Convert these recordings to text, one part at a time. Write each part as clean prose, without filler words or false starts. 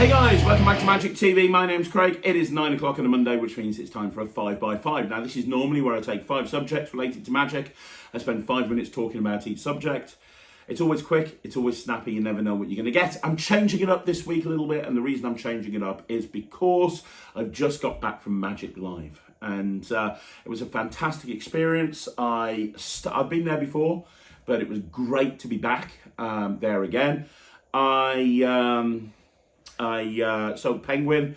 Hey guys, welcome back to Magic TV. My name's Craig. It is 9 o'clock on a Monday, which means it's time for a 5x5. Now, this is normally where I take 5 subjects related to magic. I spend 5 minutes talking about each subject. It's always quick, it's always snappy, you never know what you're going to get. I'm changing it up this week a little bit, and the reason I'm changing it up is because I've just got back from Magic Live. And it was a fantastic experience. I've been there before, but it was great to be back there again. So Penguin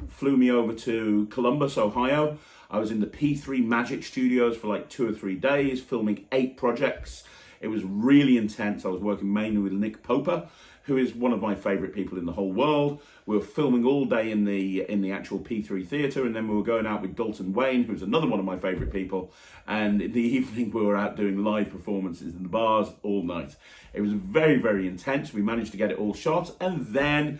flew me over to Columbus, Ohio. I was in the P3 Magic Studios for like 2 or 3 days, filming 8 projects. It was really intense. I was working mainly with Nick Poper, who is one of my favorite people in the whole world. We were filming all day in the actual P3 theater, and then we were going out with Dalton Wayne, who's another one of my favorite people. And in the evening, we were out doing live performances in the bars all night. It was very, very intense. We managed to get it all shot, and then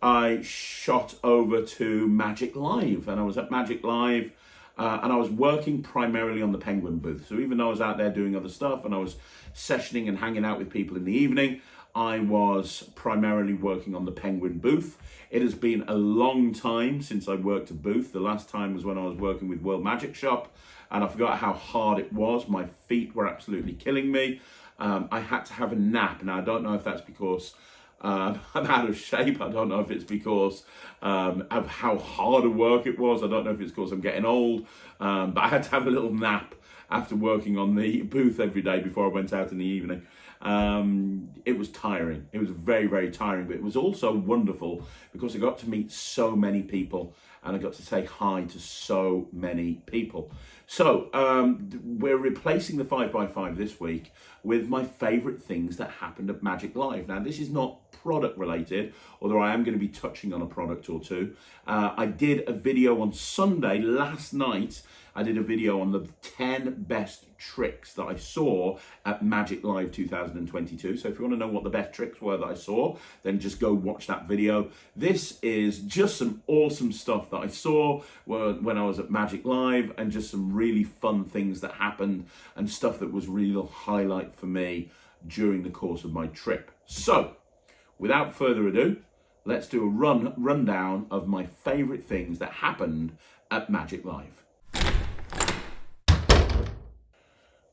I shot over to Magic Live, and I was at Magic Live, and I was working primarily on the Penguin booth. So even though I was out there doing other stuff and I was sessioning and hanging out with people in the evening, I was primarily working on the Penguin booth. It has been a long time since I worked a booth. The last time was when I was working with World Magic Shop, and I forgot how hard it was. My feet were absolutely killing me. I had to have a nap. Now, I don't know if that's because I'm out of shape. I don't know if it's because of how hard a work it was. I don't know if it's because I'm getting old. But I had to have a little nap after working on the booth every day before I went out in the evening. It was tiring. It was very, very tiring, but it was also wonderful because I got to meet so many people and I got to say hi to so many people. So we're replacing the 5x5 this week with my favorite things that happened at Magic Live. Now, this is not product related, although I am going to be touching on a product or two. I did a video on Sunday last night. I did a video on the 10 best tricks that I saw at Magic Live 2022. So if you want to know what the best tricks were that I saw, then just go watch that video. This is just some awesome stuff that I saw when I was at Magic Live, and just some really fun things that happened and stuff that was really a highlight for me during the course of my trip. So without further ado, let's do a rundown of my favorite things that happened at Magic Live.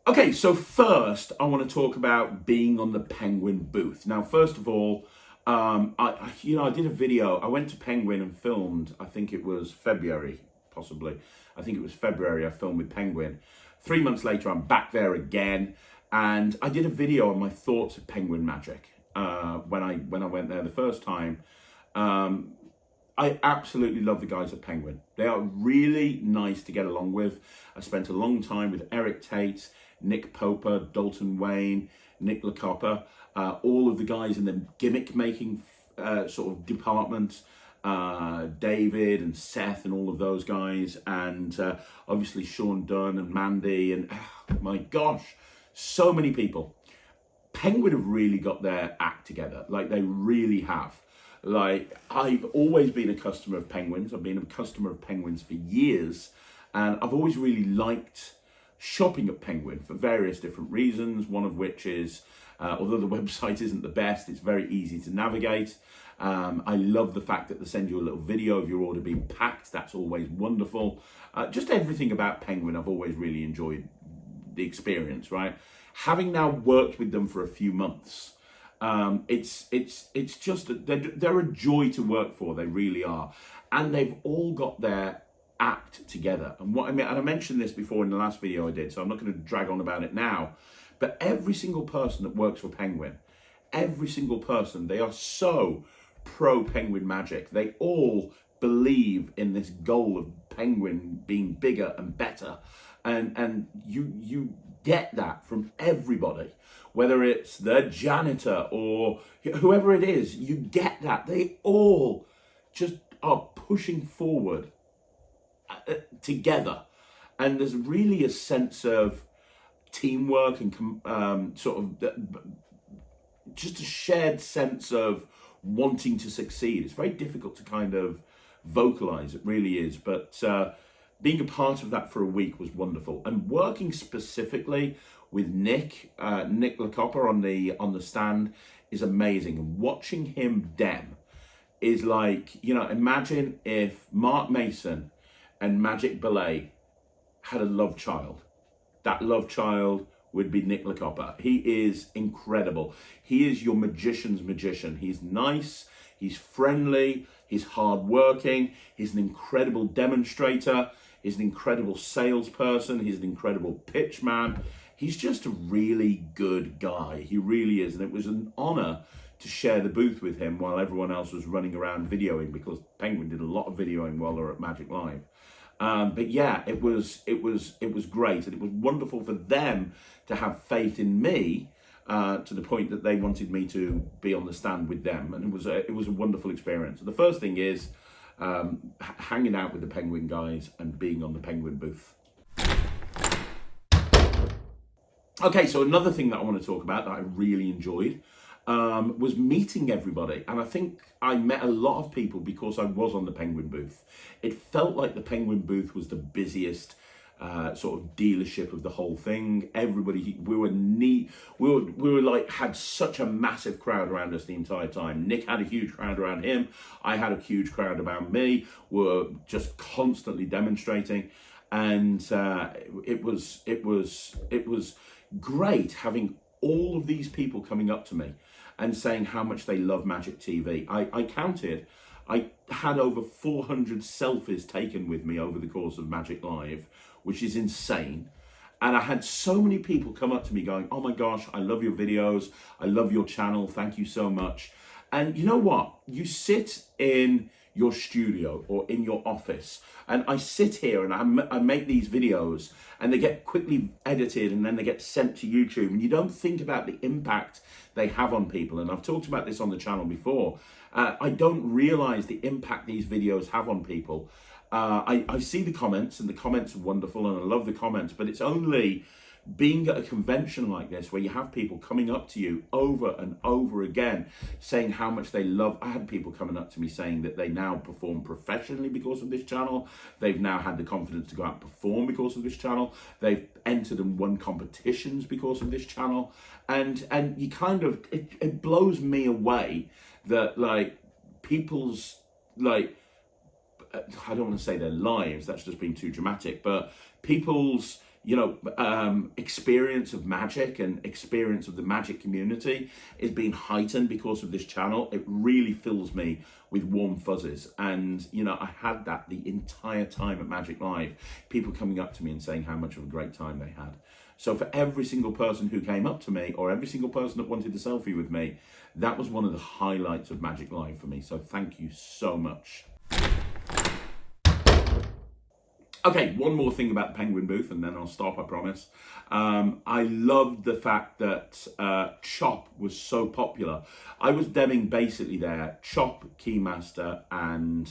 Okay, so first I want to talk about being on the Penguin booth. Now, first of all, I did a video. I went to Penguin and filmed, I think it was February, possibly. I think it was February I filmed with Penguin. 3 months later, I'm back there again, and I did a video on my thoughts of Penguin Magic when I went there the first time. I absolutely love the guys at Penguin. They are really nice to get along with. I spent a long time with Eric Tate, Nick Poper, Dalton Wayne, Nick LaCopper, all of the guys in the gimmick making sort of department, David and Seth and all of those guys, and obviously Sean Dunn and Mandy, and my gosh, so many people. Penguin have really got their act together, like they really have. Like, I've always been a customer of Penguins. I've been a customer of Penguins for years, and I've always really liked shopping at Penguin for various different reasons, one of which is, although the website isn't the best, it's very easy to navigate. I love the fact that they send you a little video of your order being packed. That's always wonderful. Just everything about Penguin, I've always really enjoyed the experience, right? Having now worked with them for a few months, it's just, they're a joy to work for. They really are. And they've all got their act together. And what I mean, and I mentioned this before in the last video I did, so I'm not going to drag on about it now, but every single person that works for Penguin, every single person, they are so pro Penguin Magic. They all believe in this goal of Penguin being bigger and better. And you get that from everybody, whether it's the janitor or whoever it is, you get that. They all just are pushing forward together. And there's really a sense of teamwork and sort of just a shared sense of wanting to succeed. It's very difficult to kind of vocalize, it really is. But being a part of that for a week was wonderful. And working specifically with Nick LaCopper on the stand is amazing. And watching him dem is like, you know, imagine if Mark Mason and Magic Ballet had a love child. That love child would be Nick LaCoppa. He is incredible. He is your magician's magician. He's nice, he's friendly, he's hardworking, he's an incredible demonstrator, he's an incredible salesperson, he's an incredible pitch man. He's just a really good guy. He really is. And it was an honor to share the booth with him while everyone else was running around videoing, because Penguin did a lot of videoing while they were at Magic Live. But yeah, it was great, and it was wonderful for them to have faith in me to the point that they wanted me to be on the stand with them, and it was a wonderful experience. The first thing is hanging out with the Penguin guys and being on the Penguin booth. Okay, so another thing that I want to talk about that I really enjoyed was meeting everybody. And I think I met a lot of people because I was on the Penguin booth. It felt like the Penguin booth was the busiest sort of dealership of the whole thing. Everybody, we were like, had such a massive crowd around us the entire time. Nick had a huge crowd around him. I had a huge crowd around me. We were just constantly demonstrating. And it was great having all of these people coming up to me and saying how much they love Magic TV. I counted, I had over 400 selfies taken with me over the course of Magic Live, which is insane. And I had so many people come up to me going, oh my gosh, I love your videos, I love your channel, thank you so much. And you know what? You sit in your studio or in your office, and I sit here and I make these videos, and they get quickly edited and then they get sent to YouTube, and you don't think about the impact they have on people. And I've talked about this on the channel before. I don't realize the impact these videos have on people. I see the comments, and the comments are wonderful, and I love the comments, but it's only being at a convention like this where you have people coming up to you over and over again saying how much they love. I had people coming up to me saying that they now perform professionally because of this channel. They've now had the confidence to go out and perform because of this channel. They've entered and won competitions because of this channel. And you kind of, it blows me away that like people's, like, I don't want to say their lives, that's just being too dramatic, but people's, you know, experience of magic and experience of the magic community is being heightened because of this channel. It really fills me with warm fuzzies. And, you know, I had that the entire time at Magic Live, people coming up to me and saying how much of a great time they had. So for every single person who came up to me, or every single person that wanted a selfie with me, that was one of the highlights of Magic Live for me. So thank you so much. Okay, one more thing about the Penguin booth, and then I'll stop, I promise. I loved the fact that Chop was so popular. I was demming basically there, Chop, Keymaster, and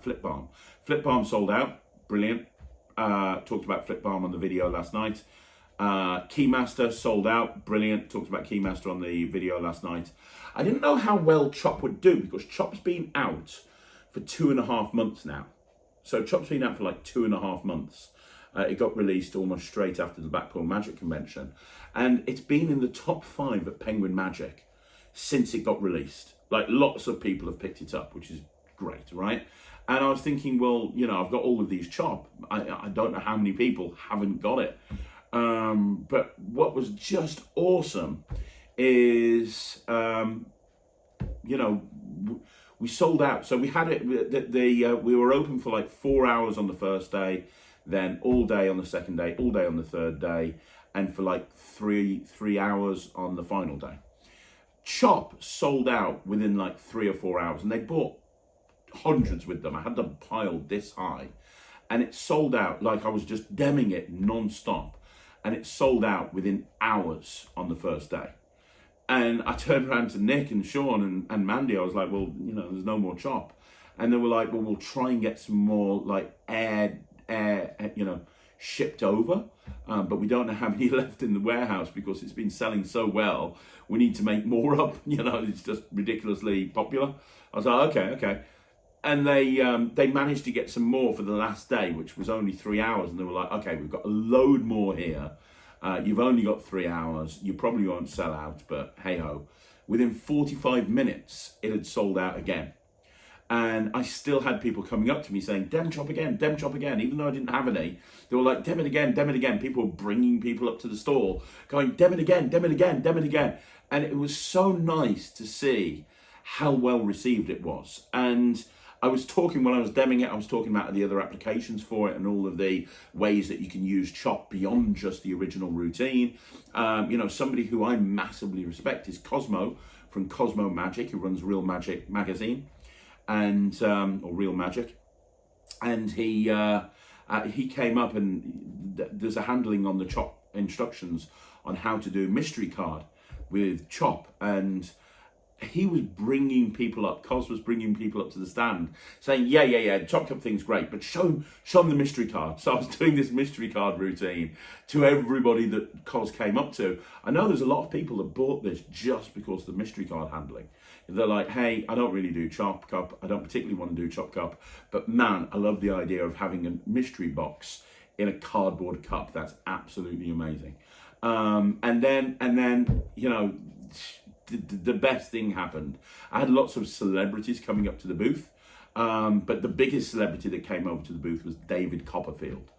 Flip Balm. Flip Balm sold out, brilliant. Talked about Flip Balm on the video last night. Keymaster sold out, brilliant. Talked about Keymaster on the video last night. I didn't know how well Chop would do because Chop's been out for 2.5 months now. So Chop's been out for like 2.5 months. It got released almost straight after the Blackpool Magic Convention. And it's been in the top 5 at Penguin Magic since it got released. Like, lots of people have picked it up, which is great, right? And I was thinking, well, you know, I've got all of these Chop. I don't know how many people haven't got it. But what was just awesome is, you know, we sold out. So we had it, we were open for like 4 hours on the first day, then all day on the second day, all day on the third day, and for like three hours on the final day. Chop sold out within like 3 or 4 hours, and they bought hundreds with them. I had them piled this high, and it sold out. Like, I was just demming it non-stop, and it sold out within hours on the first day. And I turned around to Nick and Sean and Mandy. I was like, well, you know, there's no more Chop. And they were like, well, we'll try and get some more like air, you know, shipped over. But we don't know how many left in the warehouse because it's been selling so well. We need to make more up. You know, it's just ridiculously popular. I was like, okay. And they managed to get some more for the last day, which was only 3 hours. And they were like, okay, we've got a load more here. You've only got 3 hours. You probably won't sell out, but hey ho. Within 45 minutes, it had sold out again. And I still had people coming up to me saying, dem chop again, even though I didn't have any. They were like, dem it again. People were bringing people up to the stall, going, dem it again. And it was so nice to see how well received it was. And I was talking, when I was demming it, I was talking about the other applications for it and all of the ways that you can use chop beyond just the original routine. Somebody who I massively respect is Cosmo from Cosmo Magic, who runs Real Magic magazine. Or Real Magic, and he came up, and there's a handling on the chop instructions on how to do mystery card with chop, and he was bringing people up. Cos was bringing people up to the stand, saying, "Yeah, chop cup thing's great, but show them the mystery card." So I was doing this mystery card routine to everybody that Cos came up to. I know there's a lot of people that bought this just because of the mystery card handling. They're like, hey, I don't really do chop cup. I don't particularly want to do chop cup, but man, I love the idea of having a mystery box in a cardboard cup. That's absolutely amazing. And then, the best thing happened. I had lots of celebrities coming up to the booth, but the biggest celebrity that came over to the booth was David Copperfield,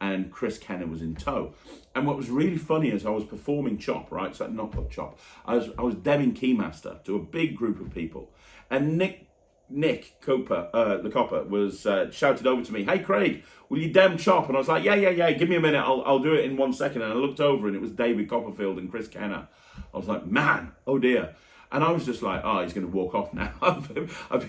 and Chris Kenner was in tow. And what was really funny is I was performing chop, right? So not chop. I was demming Keymaster to a big group of people, and Nick Cooper, the copper, was shouted over to me, "Hey Craig, will you dem chop?" And I was like, yeah, give me a minute, I'll do it in 1 second. And I looked over and it was David Copperfield and Chris Kenner. I was like, man, oh dear. And I was just like, oh, he's going to walk off now. I've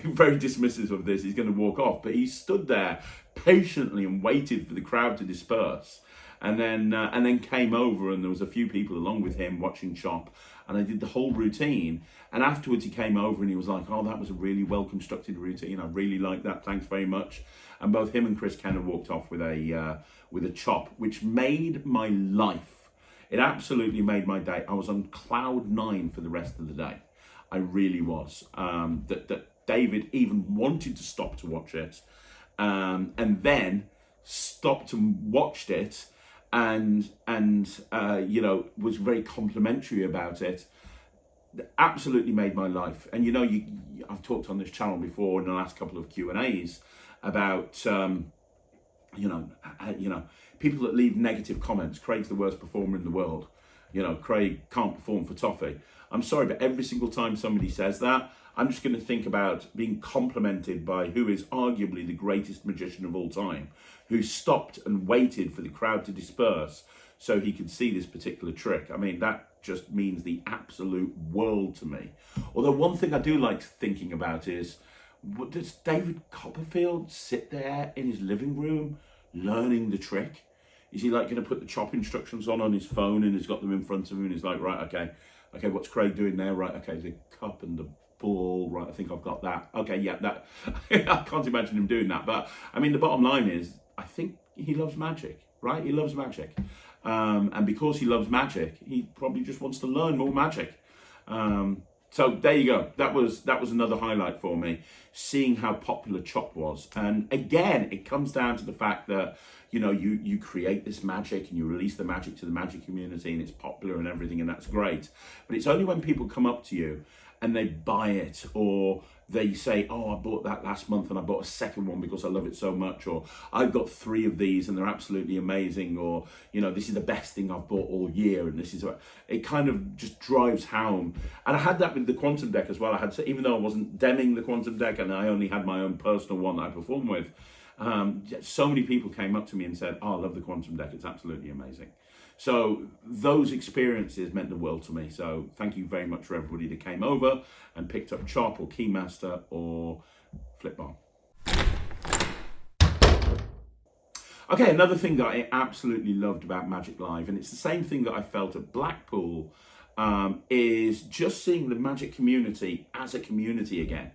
been very dismissive of this. He's going to walk off. But he stood there patiently and waited for the crowd to disperse. And then came over, and there was a few people along with him watching chop. And I did the whole routine. And afterwards he came over and he was like, oh, that was a really well constructed routine. I really like that. Thanks very much. And both him and Chris Kenner walked off with a chop, which made my life. It absolutely made my day. I was on cloud 9 for the rest of the day. I really was. That David even wanted to stop to watch it, and then stopped and watched it, and was very complimentary about it. Absolutely made my life. And I've talked on this channel before in the last couple of Q&As about people that leave negative comments. Craig's the worst performer in the world. Craig can't perform for toffee. I'm sorry, but every single time somebody says that, I'm just going to think about being complimented by who is arguably the greatest magician of all time, who stopped and waited for the crowd to disperse so he could see this particular trick. I mean, that just means the absolute world to me. Although one thing I do like thinking about is, does David Copperfield sit there in his living room learning the trick? Is he like going to put the chop instructions on his phone, and he's got them in front of him and he's like, right, okay, what's Craig doing there? Right, okay, the cup and the ball, right, I think I've got that. Okay, yeah, that. I can't imagine him doing that. But I mean, the bottom line is, I think he loves magic, right? He loves magic. And because he loves magic, he probably just wants to learn more magic. So there you go. That was another highlight for me, seeing how popular chop was. And again, it comes down to the fact that, you create this magic and you release the magic to the magic community, and it's popular and everything, and that's great. But it's only when people come up to you and they buy it, or they say, oh, I bought that last month and I bought a second one because I love it so much, or I've got 3 of these and they're absolutely amazing, or, this is the best thing I've bought all year, and this is what, it kind of just drives home. And I had that with the quantum deck as well. I had to, even though I wasn't demming the quantum deck and I only had my own personal one that I perform with, so many people came up to me and said, oh, I love the quantum deck, it's absolutely amazing. So those experiences meant the world to me. So thank you very much for everybody that came over and picked up chop or Keymaster or Flip Bar. Okay, another thing that I absolutely loved about Magic Live, and it's the same thing that I felt at Blackpool, is just seeing the magic community as a community again.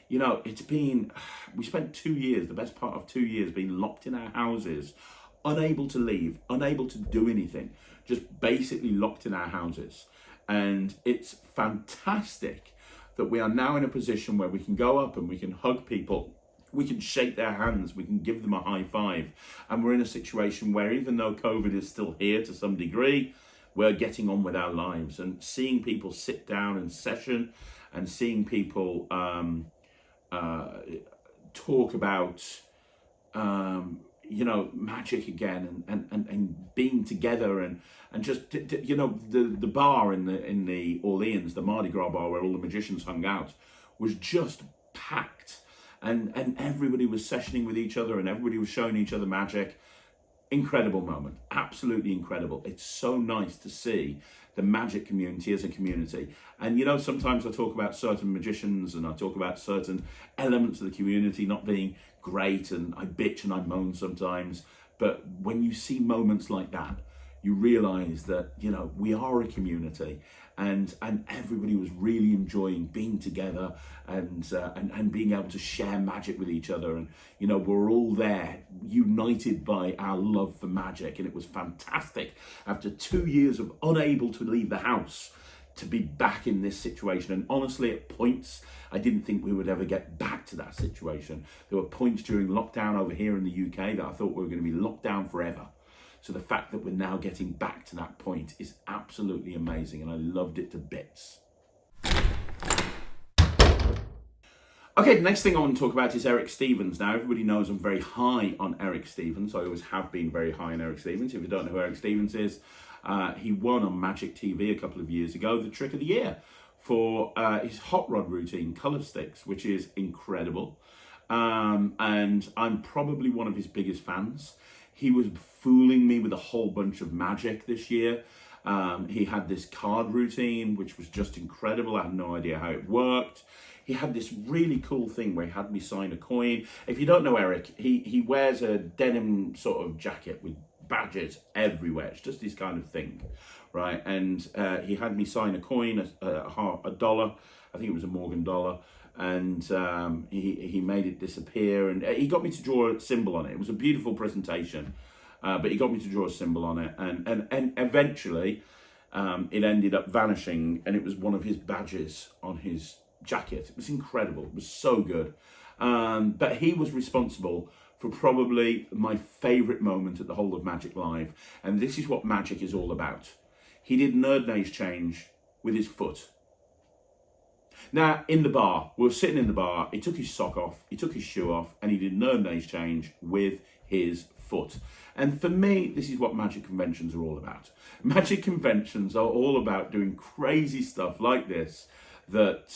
We spent 2 years, the best part of 2 years, being locked in our houses, unable to leave, unable to do anything, just basically locked in our houses. And it's fantastic that we are now in a position where we can go up and we can hug people, we can shake their hands, we can give them a high five. And we're in a situation where, even though COVID is still here to some degree, we're getting on with our lives, and seeing people sit down and session, and seeing people talk about magic again, and being together, and just the bar in the Orleans, the Mardi Gras bar where all the magicians hung out, was just packed, and everybody was sessioning with each other, and everybody was showing each other magic. Incredible moment, absolutely incredible. It's so nice to see the magic community as a community. And sometimes I talk about certain magicians, and I talk about certain elements of the community not being great, and I bitch and I moan sometimes. But when you see moments like that, you realize that we are a community, and everybody was really enjoying being together, and being able to share magic with each other, and we're all there united by our love for magic. And it was fantastic, after 2 years of unable to leave the house, to be back in this situation. And honestly, at points I didn't think we would ever get back to that situation. There were points during lockdown over here in the UK that I thought we were going to be locked down forever. So the fact that we're now getting back to that point is absolutely amazing, and I loved it to bits. Okay, the next thing I want to talk about is Eric Stevens. Now, everybody knows I'm very high on Eric Stevens. I always have been very high on Eric Stevens. If you don't know who Eric Stevens is, he won on Magic TV a couple of years ago the Trick of the Year for his hot rod routine, Colour Sticks, which is incredible. And I'm probably one of his biggest fans. He was fooling me with a whole bunch of magic this year. He had this card routine, which was just incredible. I had no idea how it worked. He had this really cool thing where he had me sign a coin. If you don't know Eric, he wears a denim sort of jacket with badges everywhere. It's just this kind of thing, right? And he had me sign a coin, a dollar. I think it was a Morgan dollar. And he made it disappear, and he got me to draw a symbol on it. It was a beautiful presentation, but he got me to draw a symbol on it, and eventually it ended up vanishing, and it was one of his badges on his jacket. It was incredible. It was so good. But he was responsible for probably my favourite moment at the whole of Magic Live, and this is what magic is all about. He did Nerd Nage change with his foot. Now, in the bar, we were sitting in the bar, he took his sock off, he took his shoe off, and he did Nerd Nage change with his foot. And for me, this is what magic conventions are all about. Magic conventions are all about doing crazy stuff like this, that,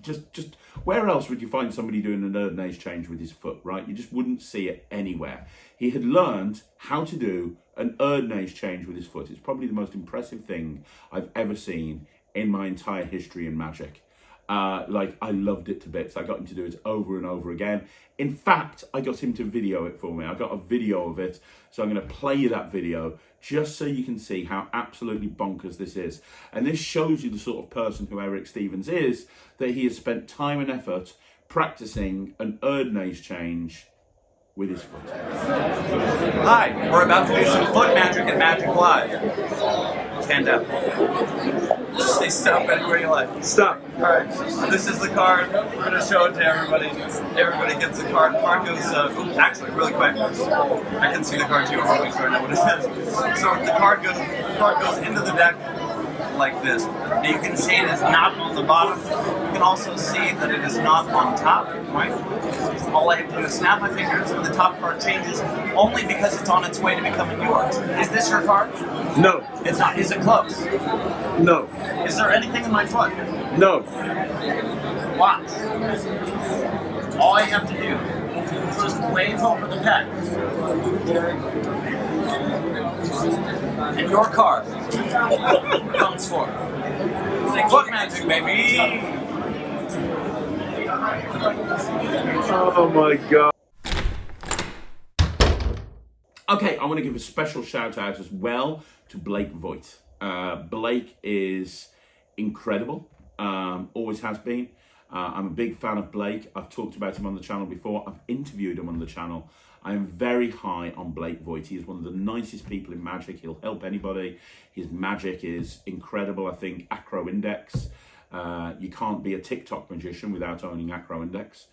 just where else would you find somebody doing a Nerd Nage change with his foot, right? You just wouldn't see it anywhere. He had learned how to do an Nerd Nage change with his foot. It's probably the most impressive thing I've ever seen in my entire history in magic. I loved it to bits. I got him to do it over and over again. In fact, I got him to video it for me. I got a video of it, so I'm going to play you that video just so you can see how absolutely bonkers this is. And this shows you the sort of person who Eric Stevens is, that he has spent time and effort practicing an Nerd Nage change with his foot. Hi, we're about to do some foot magic at Magic Live. Stand up. Say stop anywhere you like. Stop. Alright, this is the card. We're going to show it to everybody. Everybody gets the card. Card goes, actually, really quick. I can see the card too. I'll make sure I know what it says. So the card goes into the deck like this. Now you can see it is not on the bottom. You can also see that it is not on top, right? All I have to do is snap my fingers and the top card changes only because it's on its way to becoming yours. Is this your card? No. It's not. Is it close? No. Is there anything in my foot? No. Watch. All I have to do is just wave over the deck. And your card comes forth. Say foot magic, baby! Oh my God. Okay, I want to give a special shout out as well to Blake Vogt. Blake is incredible, always has been. I'm a big fan of Blake. I've talked about him on the channel before. I've interviewed him on the channel. I am very high on Blake Vogt. He is one of the nicest people in magic. He'll help anybody. His magic is incredible. I think Acro Index. You can't be a TikTok magician without owning Acro Index.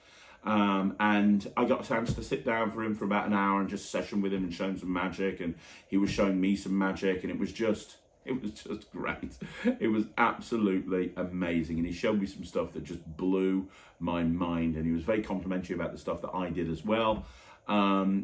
And I got a chance to sit down for him for about an hour and just session with him and show him some magic. And he was showing me some magic. And it was just It was just great. It was absolutely amazing. And he showed me some stuff that just blew my mind. And he was very complimentary about the stuff that I did as well.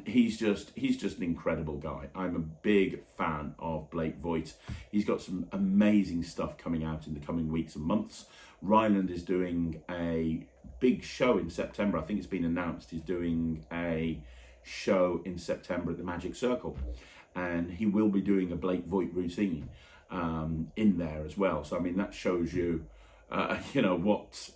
He's just an incredible guy. I'm a big fan of Blake Vogt. He's got some amazing stuff coming out in the coming weeks and months. Ryland is doing a big show in September. I think it's been announced. He's doing a show in September at the Magic Circle, and he will be doing a Blake Vogt routine in there as well. So I mean, that shows you, you know, what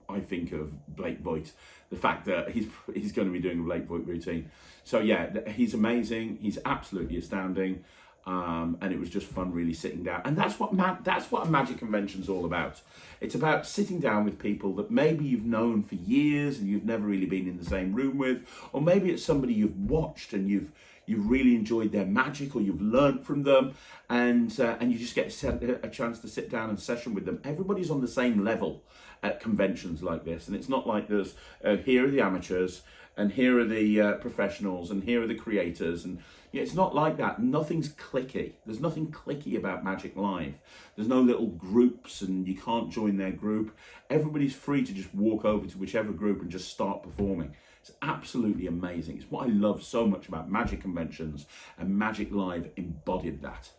I think of Blake Vogt, the fact that he's going to be doing a Blake Vogt routine. So yeah, he's amazing. He's absolutely astounding. And it was just fun really sitting down. And that's what a magic convention's all about. It's about sitting down with people that maybe you've known for years and you've never really been in the same room with, or maybe it's somebody you've watched and you've really enjoyed their magic, or you've learned from them, and you just get a chance to sit down and session with them. Everybody's on the same level at conventions like this, and it's not like there's here are the amateurs and here are the professionals and here are the creators, and yeah, it's not like that. Nothing's cliquey. There's nothing cliquey about Magic Live. There's no little groups and you can't join their group. Everybody's free to just walk over to whichever group and just start performing. It's absolutely amazing. It's what I love so much about Magic conventions, and Magic Live embodied that.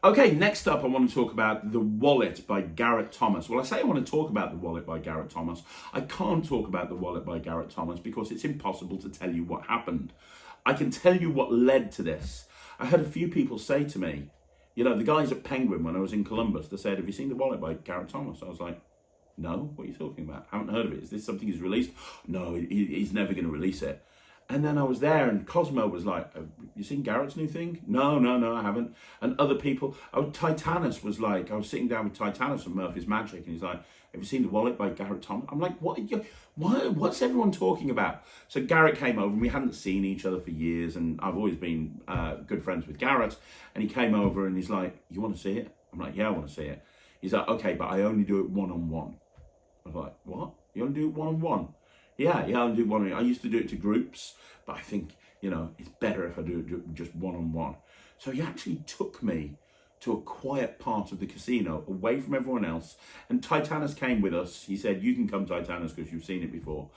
Okay, next up I want to talk about The Wallet by Garrett Thomas. Well, I say I want to talk about The Wallet by Garrett Thomas. I can't talk about The Wallet by Garrett Thomas because it's impossible to tell you what happened. I can tell you what led to this. I had a few people say to me, you know, the guys at Penguin when I was in Columbus, they said, have you seen The Wallet by Garrett Thomas? I was like, no, what are you talking about? I haven't heard of it. Is this something he's released? No, he's never going to release it. And then I was there and Cosmo was like, have you seen Garrett's new thing? No, I haven't. And other people, Titanus was like, I was sitting down with Titanus from Murphy's Magic and he's like, have you seen The Wallet by Garrett Thomas? I'm like, what's everyone talking about? So Garrett came over and we hadn't seen each other for years, and I've always been good friends with Garrett, and he came over and he's like, you want to see it? I'm like, yeah, I want to see it. He's like, okay, but I only do it one-on-one. I was like, what? You only do it one-on-one? Yeah, I only do one-on-one. I used to do it to groups, but I think, you know, it's better if I do it just one-on-one. So he actually took me to a quiet part of the casino, away from everyone else, and Titanus came with us. He said, you can come, Titanus, because you've seen it before.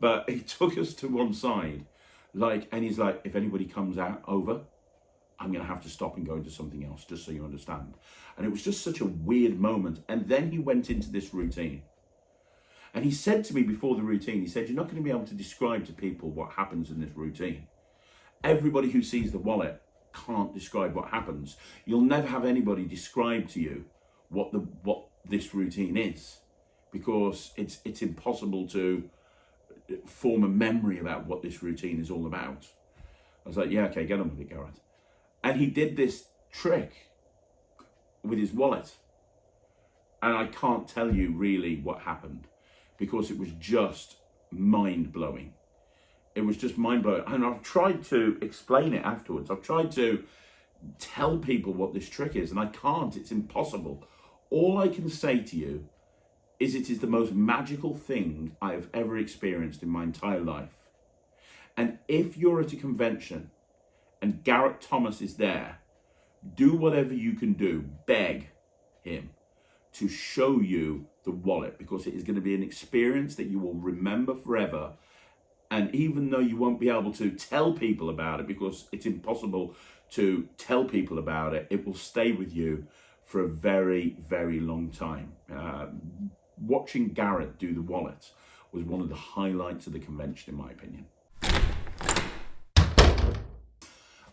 But he took us to one side, and he's like, if anybody comes over, I'm going to have to stop and go into something else, just so you understand. And it was just such a weird moment. And then he went into this routine. And he said to me before the routine, he said, you're not going to be able to describe to people what happens in this routine. Everybody who sees the wallet can't describe what happens. You'll never have anybody describe to you what this routine is, because it's impossible to form a memory about what this routine is all about. I was like, yeah, okay, get on with it, Garrett. And he did this trick with his wallet. And I can't tell you really what happened, because it was just mind-blowing. It was just mind-blowing. And I've tried to explain it afterwards. I've tried to tell people what this trick is, and I can't. It's impossible. All I can say to you is it is the most magical thing I have ever experienced in my entire life. And if you're at a convention and Garrett Thomas is there, do whatever you can do. Beg him to show you the wallet, because it is going to be an experience that you will remember forever. And even though you won't be able to tell people about it, because it's impossible to tell people about it, it will stay with you for a very, very long time. Watching Garrett do the wallet was one of the highlights of the convention, in my opinion.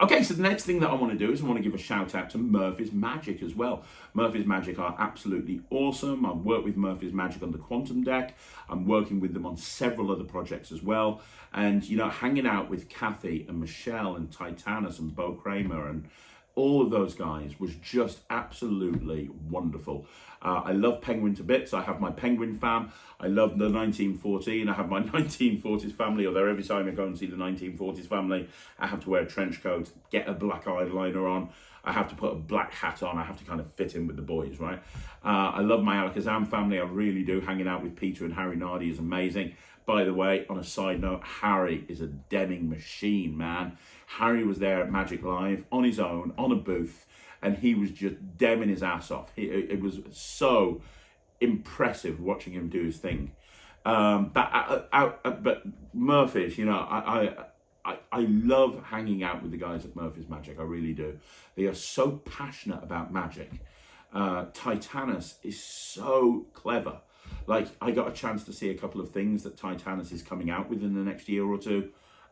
Okay, so the next thing that I want to do is I want to give a shout out to Murphy's Magic as well. Murphy's Magic are absolutely awesome. I've worked with Murphy's Magic on the Quantum deck. I'm working with them on several other projects as well. And, you know, hanging out with Kathy and Michelle and Titanus and Bo Kramer and all of those guys was just absolutely wonderful. I love Penguin to bits. I have my Penguin fam. I love the 1914. I have my 1940s family, although every time I go and see the 1940s family, I have to wear a trench coat, get a black eyeliner on. I have to put a black hat on. I have to kind of fit in with the boys, right? I love my Alakazam family. I really do. Hanging out with Peter and Harry Nardi is amazing. By the way, on a side note, Harry is a demming machine, man. Harry was there at Magic Live on his own, on a booth, and he was just demming his ass off. It was so impressive watching him do his thing. But Murphy's, you know, I love hanging out with the guys at Murphy's Magic. I really do. They are so passionate about magic. Titanus is so clever. Like, I got a chance to see a couple of things that Titanus is coming out with in the next year or two,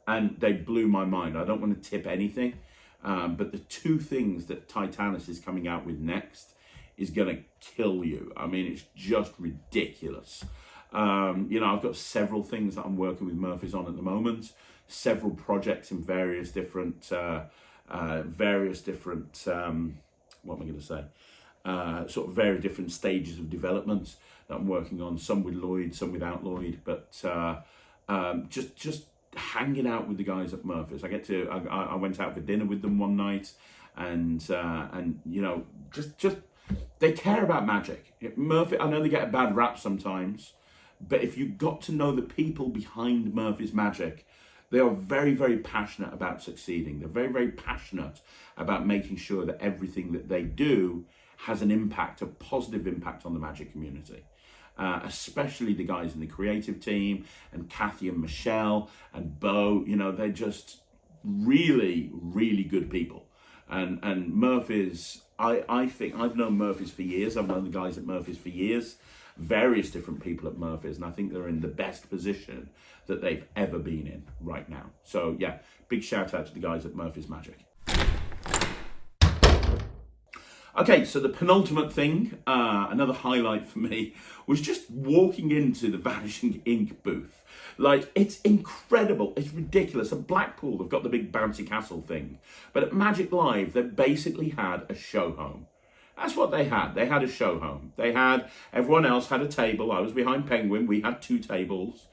and they blew my mind. I don't want to tip anything, but the two things that Titanus is coming out with next is going to kill you. I mean, it's just ridiculous. You know, I've got several things that I'm working with Murphy's on at the moment, several projects in various different, what am I going to say? Sort of very different stages of development that I'm working on, some with Lloyd, some without Lloyd, but just hanging out with the guys at Murphy's. I went out for dinner with them one night, and you know, just they care about magic. Murphy, I know they get a bad rap sometimes, but if you got to know the people behind Murphy's Magic, they are very, very passionate about succeeding. They're very, very passionate about making sure that everything that they do has an impact, a positive impact on the magic community. Especially the guys in the creative team, and Kathy and Michelle and Bo, you know, they're just really, really good people. And Murphy's, I think, I've known Murphy's for years. I've known the guys at Murphy's for years, various different people at Murphy's, and I think they're in the best position that they've ever been in right now. So yeah, big shout out to the guys at Murphy's Magic. Okay, so the penultimate thing, another highlight for me, was just walking into the Vanishing Inc booth. Like, it's incredible, it's ridiculous. At Blackpool, they've got the big bouncy castle thing. But at Magic Live, they basically had a show home. That's what they had. They had a show home. Everyone else had a table. I was behind Penguin. We had 2 tables.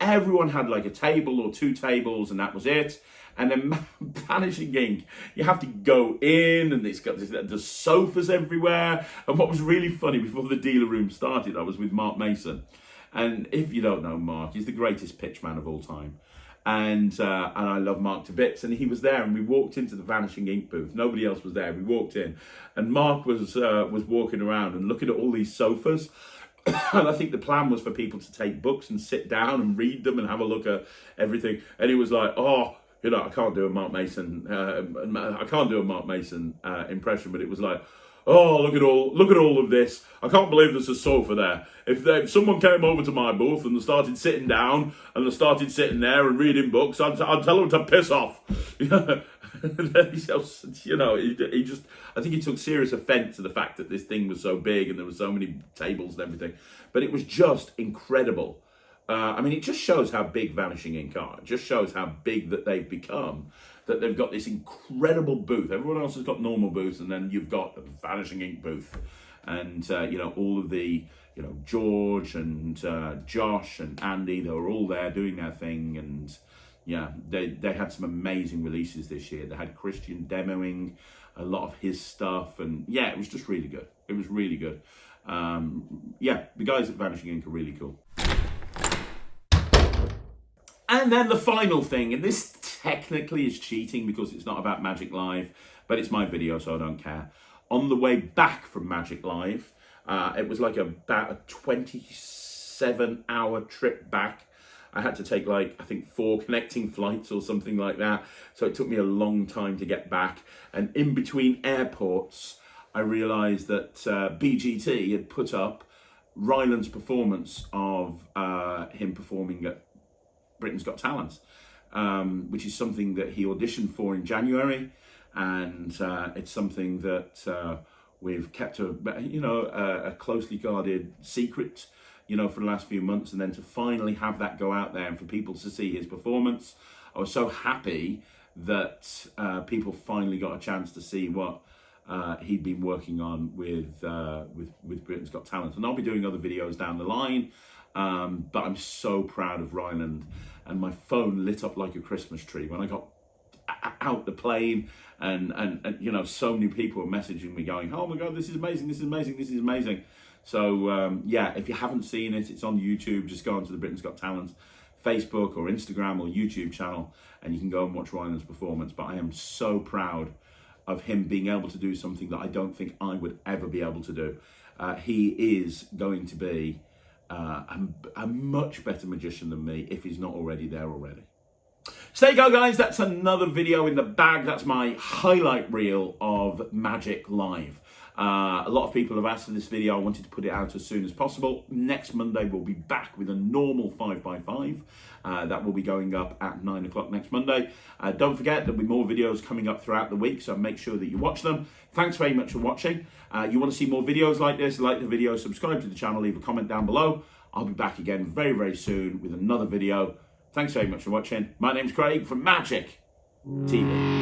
Everyone had like a table or 2 tables, and that was it. And then Vanishing Inc, you have to go in, and there's sofas everywhere. And what was really funny, before the dealer room started, I was with Mark Mason. And if you don't know Mark, he's the greatest pitchman of all time. And I love Mark to bits. And he was there, and we walked into the Vanishing Inc booth. Nobody else was there. We walked in, and Mark was walking around and looking at all these sofas. And I think the plan was for people to take books and sit down and read them and have a look at everything. And he was like, oh, you know, I can't do a Mark Mason impression, but it was like, oh, look at all of this. I can't believe there's a sofa there. If someone came over to my booth and they started sitting down and they started sitting there and reading books, I'd tell them to piss off. You know, he just, I think he took serious offence to the fact that this thing was so big and there were so many tables and everything. But it was just incredible. I mean, it just shows how big Vanishing Inc are. It just shows how big that they've become, that they've got this incredible booth. Everyone else has got normal booths, and then you've got a Vanishing Inc booth. And, you know, all of the, you know, George and Josh and Andy, they were all there doing their thing. And, yeah, they had some amazing releases this year. They had Christian demoing a lot of his stuff. And, yeah, it was just really good. It was really good. Yeah, the guys at Vanishing Inc are really cool. And then the final thing, and this technically is cheating because it's not about Magic Live, but it's my video, so I don't care. On the way back from Magic Live, it was like about a 27-hour trip back. I had to take like, I think 4 connecting flights or something like that. So it took me a long time to get back. And in between airports, I realised that BGT had put up Ryland's performance of him performing at Britain's Got Talent, which is something that he auditioned for in January, and it's something that we've kept a closely guarded secret, you know, for the last few months, and then to finally have that go out there and for people to see his performance, I was so happy that people finally got a chance to see what he'd been working on with Britain's Got Talent, and I'll be doing other videos down the line. But I'm so proud of Ryland, and my phone lit up like a Christmas tree when I got out the plane, and you know, so many people were messaging me going, oh my God, this is amazing, this is amazing, this is amazing. So yeah, if you haven't seen it, it's on YouTube. Just go onto the Britain's Got Talent Facebook or Instagram or YouTube channel, and you can go and watch Ryland's performance. But I am so proud of him being able to do something that I don't think I would ever be able to do. He is going to be a much better magician than me, if he's not already there already. So there you go, guys. That's another video in the bag. That's my highlight reel of Magic Live. A lot of people have asked for this video. I wanted to put it out as soon as possible. Next Monday, we'll be back with a normal 5x5. That will be going up at 9 o'clock next Monday. Don't forget, there'll be more videos coming up throughout the week, so make sure that you watch them. Thanks very much for watching. You want to see more videos like this, like the video, subscribe to the channel, leave a comment down below. I'll be back again very, very soon with another video. Thanks very much for watching. My name's Craig from Magic TV.